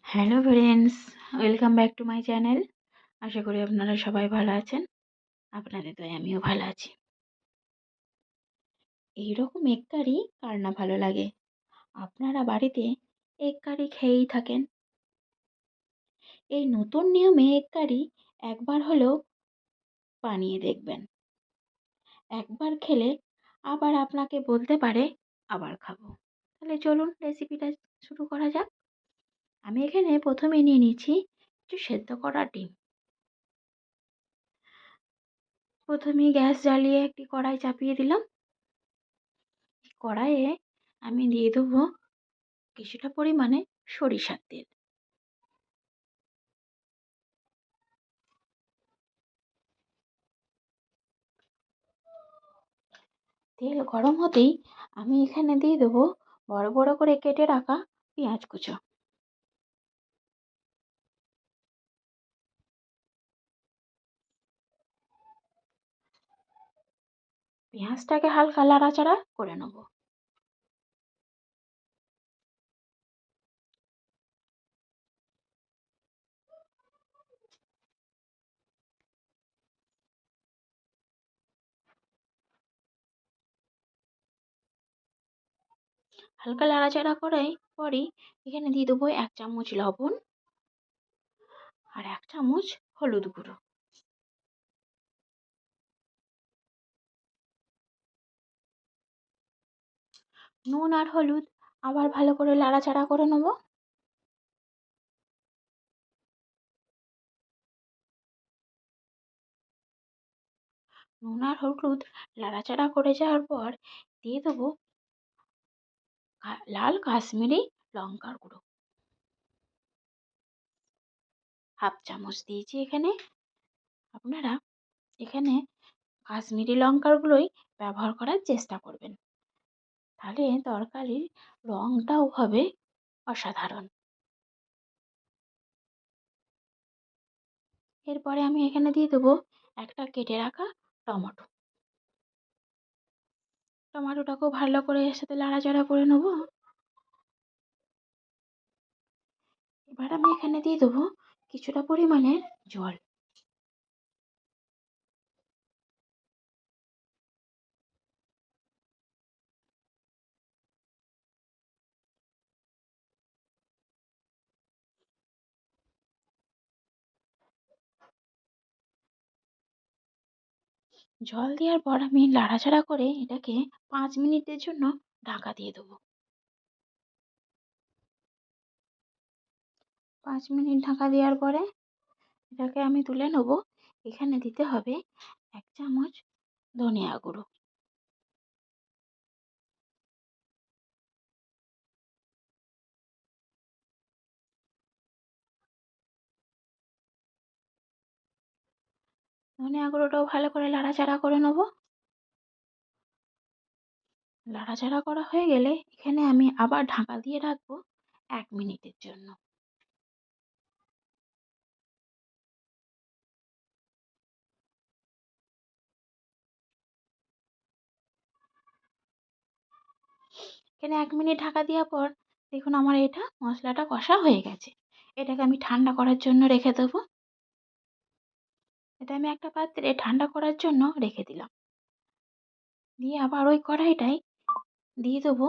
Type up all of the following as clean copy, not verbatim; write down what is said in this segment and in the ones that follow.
Hello friends, welcome back to my channel. আশা করি আপনারা সবাই ভালো আছেন। আপনাদের দয়ায় আমিও ভালো আছি। এইরকম এগ কারি কার না ভালো লাগে? আপনারা বাড়িতে এগ কারি খেয়েই থাকেন। এই নতুন নিয়মে এগ কারি একবার হলেও বানিয়ে দেখবেন। একবার খেলে আবার আপনাকে বলতে পারে আবার খাবো। তাহলে চলুন রেসিপিটা শুরু করা যাক। আমি এখানে প্রথমে নিয়ে নিচ্ছি একটু সেদ্ধ করা ডিম। প্রথমেই গ্যাস জ্বালিয়ে একটি কড়াই চাপিয়ে দিলাম। কড়াইয়ে আমি দিয়ে দেবো কিছুটা পরিমাণে সরিষার তেল। তেল গরম হতেই আমি এখানে দিয়ে দেবো বড় বড় করে কেটে রাখা পেঁয়াজ কুচো। পেঁয়াজটাকে হালকা নাড়াচাড়া করে নেব। হালকা নাড়াচাড়া করাই পরই এখানে দিয়ে দেবো 1 চামচ লবণ আর 1 চামচ হলুদ গুঁড়ো। নুন আর হলুদ আবার ভালো করে নাড়াচাড়া করে নেব। নুন আর হলুদ নাড়াচাড়া করে যাওয়ার পর দিয়ে দেবো লাল কাশ্মীরি লঙ্কার গুঁড়ো। 1/2 চামচ দিয়েছি এখানে। আপনারা এখানে কাশ্মীরি লঙ্কাগুলোই ব্যবহার করার চেষ্টা করবেন, তাহলে তরকারির রঙটাও হবে অসাধারণ। এরপরে আমি এখানে দিয়ে দেবো একটা কেটে রাখা টমেটো। টমেটোটাকেও ভালো করে এর সাথে নাড়াচাড়া করে নেব। এবার আমি এখানে দিয়ে দেবো কিছুটা পরিমাণে জল। জল দেওয়ার পর আমি নাড়াচাড়া করে এটাকে 5 মিনিটের জন্য ঢাকা দিয়ে দেবো। 5 মিনিট ঢাকা দেওয়ার পরে এটাকে আমি তুলে নেব। এখানে দিতে হবে 1 চামচ ধনিয়া গুঁড়ো। ধনিয়া গুঁড়োটাও ভালো করে নাড়াচাড়া করে নেব। নাড়াচাড়া করা হয়ে গেলে এখানে আমি আবার ঢাকা দিয়ে রাখবো 1 মিনিটের জন্য। এখানে 1 মিনিট ঢাকা দেওয়ার পর দেখুন আমার এটা মশলাটা কষা হয়ে গেছে। এটাকে আমি ঠান্ডা করার জন্য রেখে দেবো। এটা আমি একটা পাত্রে ঠান্ডা করার জন্য রেখে দিলাম। দিয়ে আবার ওই কড়াইটায় দিয়ে দেবো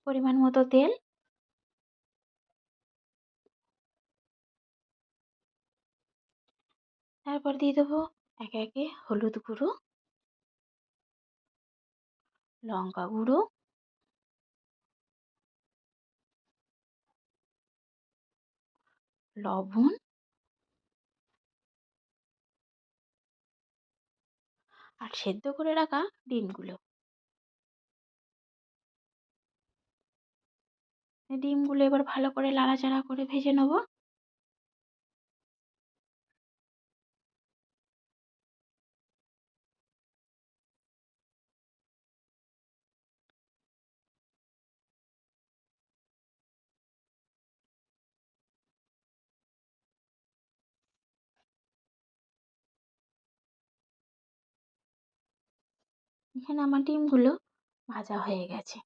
পরিমাণ মতো তেল। তারপর দিয়ে দেবো একে একে হলুদ গুঁড়ো, লঙ্কা গুঁড়ো, লবণ আর সেদ্ধ করে রাখা ডিমগুলো। ডিমগুলো এবার ভালো করে নাড়াচাড়া করে ভেজে নেব। এখানে আমার ডিমগুলো ভাজা হয়ে গেছে।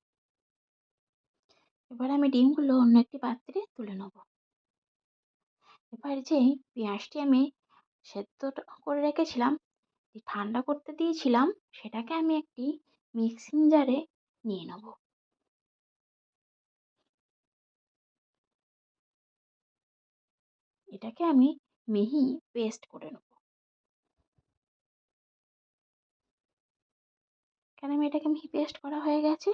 এবার আমি ডিমগুলো অন্য একটি পাত্রে তুলে নেব। এবার যে পেঁয়াজটি আমি সেদ্ধ করে রেখেছিলাম, ঠান্ডা করতে দিয়েছিলাম, সেটাকে আমি একটি মিক্সিং জারে নিয়ে নেব। এটাকে আমি মিহি পেস্ট করে নেব। এখানে আমি এটাকে মিহি পেস্ট করা হয়ে গেছে।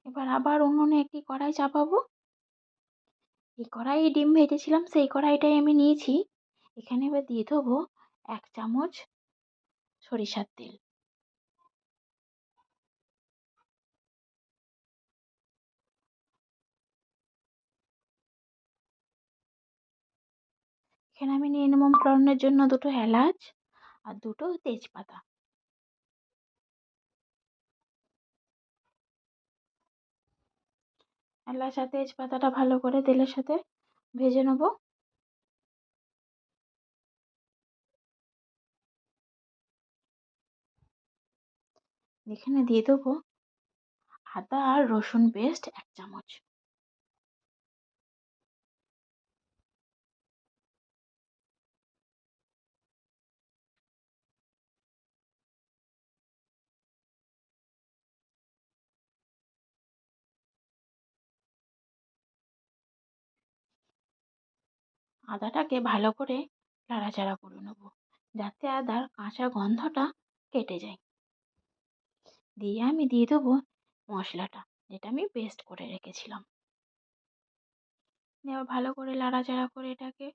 এবার আবার উনুনে একটি কড়াই চাপাবো। এই কড়াইয়ে ডিম ভেজেছিলাম, সেই কড়াইটাই আমি নিয়েছি। এখানে এবার দিয়ে দেবো 1 চামচ সরিষার তেল। এখানে আমি নিয়ে নেব ফোড়নের জন্য 2টো এলাচ আর 2টো তেজপাতা। এলাচ আর তেজপাতাটা ভালো করে তেলের সাথে ভেজে নেব। এখানে দিয়ে দেবো আদা আর রসুন পেস্ট 1 চামচ। আদাটাকে ভালো করে নাড়াচাড়া করে নেব, যাতে আদার কাঁচা গন্ধটা কেটে যায়। দিয়ে আমি দিয়ে দেবো মশলাটা, যেটা আমি পেস্ট করে রেখেছিলাম। দিয়ে আবার ভালো করে নাড়াচাড়া করে এটাকে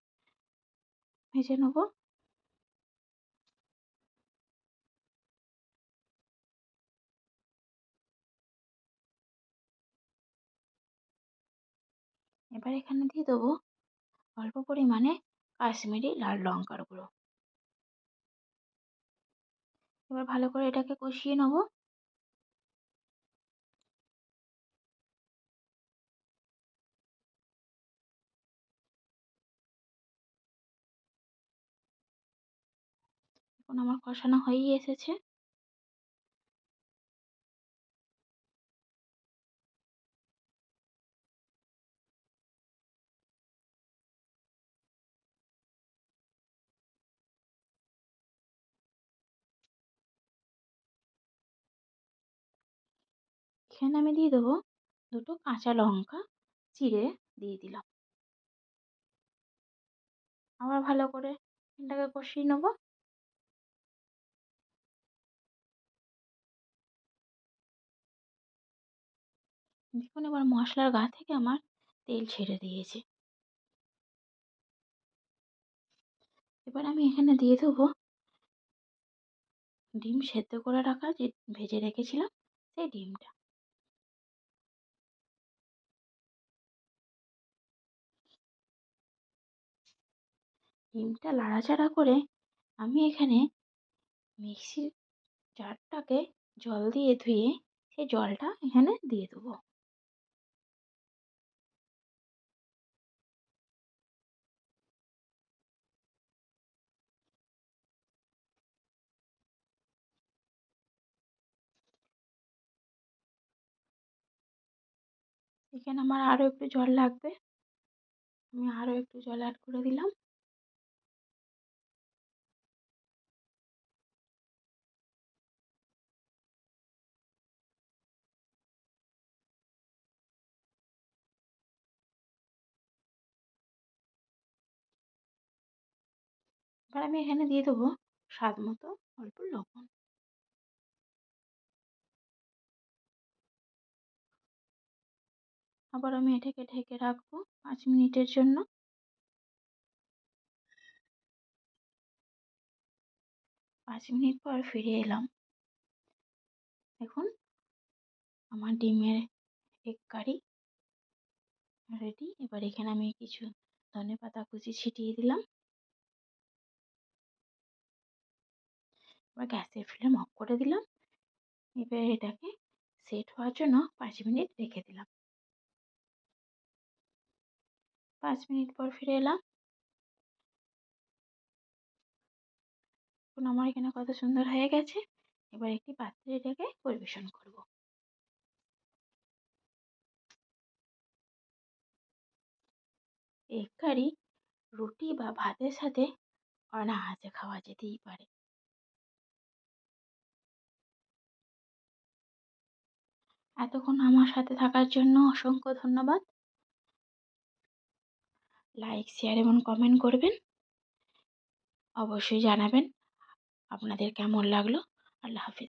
ভেজে নেব। এবার এখানে দিয়ে দেবো অল্প পরিমাণে কাশ্মীরি লাল লঙ্কার গুঁড়ো। এবার ভালো করে এটাকে কষিয়ে নেব। এখন আমার কষানো হয়েই এসেছে। এখানে আমি দিয়ে দেবো 2টো কাঁচা লঙ্কা চিড়ে দিয়ে দিলাম। আবার ভালো করে এটাকে কষিয়ে নেব। দেখুন এবার মশলার গা থেকে আমার তেল ছেড়ে দিয়েছে। এবার আমি এখানে দিয়ে দেবো ডিম সেদ্ধ করে রাখা, যে ভেজে রেখেছিলাম সেই ডিমটা। ডিমটা নাড়াচাড়া করে আমি এখানে মিক্সির জারটাকে জল দিয়ে ধুয়ে সেই জলটা এখানে দিয়ে দেবো। এখানে আমার আরও একটু জল লাগবে, আমি আরও একটু জল অ্যাড করে দিলাম। এবার আমি এখানে দিয়ে দেবো স্বাদ মতো অল্প লবণ। আবার আমি এটাকে ঢেকে রাখবো 5 মিনিটের জন্য। 5 মিনিট পর ফিরে এলাম। দেখুন আমার ডিমের এগ কারি রেডি। এবার এখানে আমি কিছু ধনেপাতা কুচি ছিটিয়ে দিলাম। এবার গ্যাসের ফ্লেম অফ করে দিলাম। এবার এটাকে সেট হওয়ার জন্য 5 মিনিট রেখে দিলাম। 5 মিনিট পর ফিরে এলাম। এখন আমার এখানে কত সুন্দর হয়ে গেছে। এবার একটি পাত্রে এটাকে পরিবেশন করব। এগ কারি রুটি বা ভাতের সাথে অনায়াসে খাওয়া যেতেই পারে। এতক্ষণ আমার সাথে থাকার জন্য অসংখ্য ধন্যবাদ। লাইক, শেয়ার এবং কমেন্ট করবেন। অবশ্যই জানাবেন আপনাদের কেমন লাগলো। আল্লাহ হাফেজ।